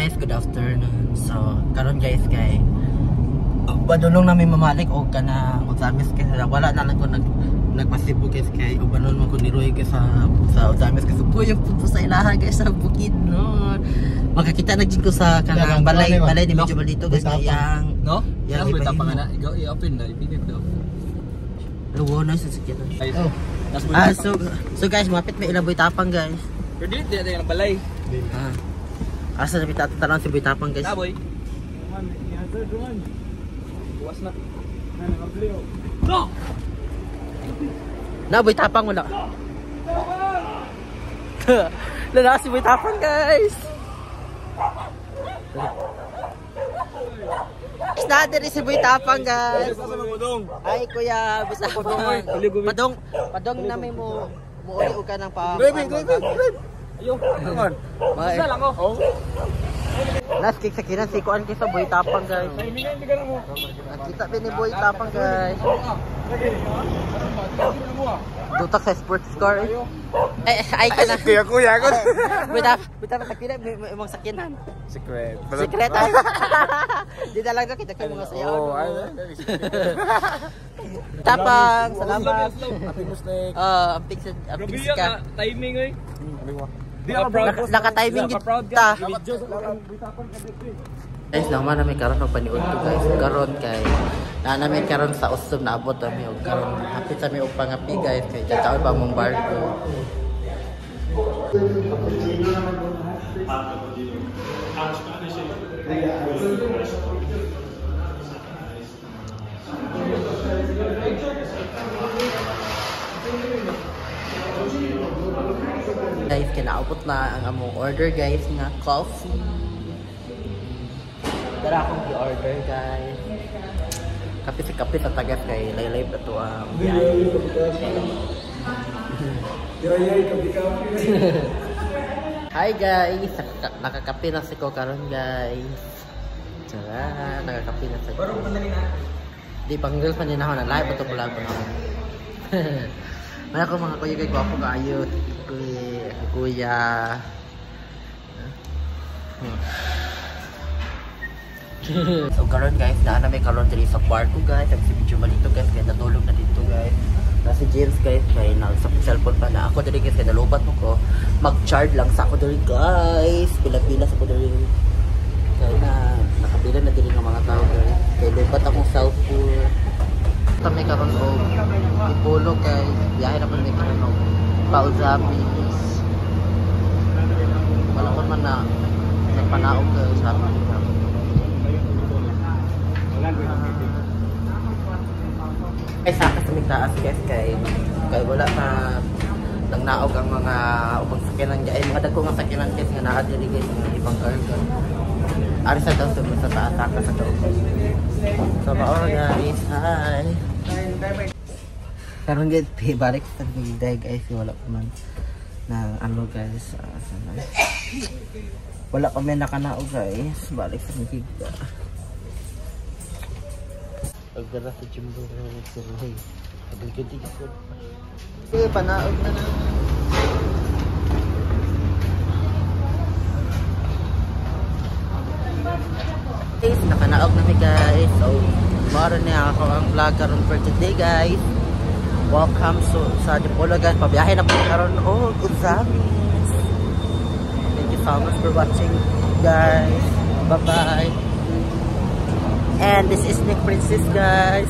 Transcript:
guys, good afternoon. So, karon guys kay badulong namin mamalik og kana Ozamis kay wala na lang ko nagpasibo guys kay ubanon man ko ni Roy guys sa Ozamis kasi po yung punto sa ilaha guys sa bukid no. Makakita na jud ko sa kanang balay ni medyo balito guys yang no? Yang iba pa nga na i-open na i-video daw. Luwo na sa sakit. Oh. So guys, mapit may ilaboy tapang guys. Pero dili na yung balay. Asa na bitatanan si boy tapang guys. Boy. Buwas na. No! Na boy tapang wala. Lala si boy tapang guys. Nader si boy tapang guys. Ay kuya, bisa padong na may mo uli ka ng pa. Ayo, naman. Isa lang ko. Last kick sa kinan si kuan kisa boy tapang guys. Nakita din ni boy tapang guys. Dutak sa sports car. Ay ka na. Kuya ko. Bita sa kinan may imong sakinan. Secret. Secret. Di na lang kita kay mga sayaw. Oh, ay. Tapang, salamat. Happy mistake. Amping ka. Timing oy. Naka-timing kita. Guys, lang man namin karon og paniud to guys. Karon kay namin karon sa usab na abot kami og karon hapit sa mi og pangapi guys kay tataw pa mong barko. Guys, kinaabot na ang among order guys nga coffee. Dara akong i-order guys. Kape sa tagas kay live na to ang Hi guys, nakakape na si ko karon guys. Tara, nakakape na sa ko. Di panggil pa din ako na live ito vlog ko na. May ako mga kuya kay gwapo kaayo. Kuya. So karon guys, na may karon diri sa kwarto guys. Ang si video malito guys, kaya natulog na dito guys. Si James guys, kaya sa cellphone pa na ako diri guys, kaya nalubat mo ko. Mag-charge lang sa ako diri guys. Pila-pila sa ako diri. Kaya na nakapila na diri ng mga tao guys. Kaya lubat akong cellphone. May karon og ipulo guys. Biyahe naman may karon og Pauzamis. Wala ko man na nagpanaog guys sa amin. Ay saka sa mitaas guys kay wala na nang naog ang mga ubang sakyanan ay mga dagko nga sakyanan guys nga naa diri guys ng ibang cargo. Ari sa daw sa taas sa daw. So mao guys, hi. Karon gid balik sa video guys, wala pa man na ano guys, wala pa man nakanaog guys, balik sa video. Pagdara sa Jimbo sa Roy. Pagkiti ko. Panaog na na. Guys, nakanaog na mi guys. So, maro na ako ang vlog karon for today guys. Welcome sa Dipolo guys. Pabiyahe na po karon Ozamis. Thank you so much for watching guys. Bye bye. And this is Nick Princess guys.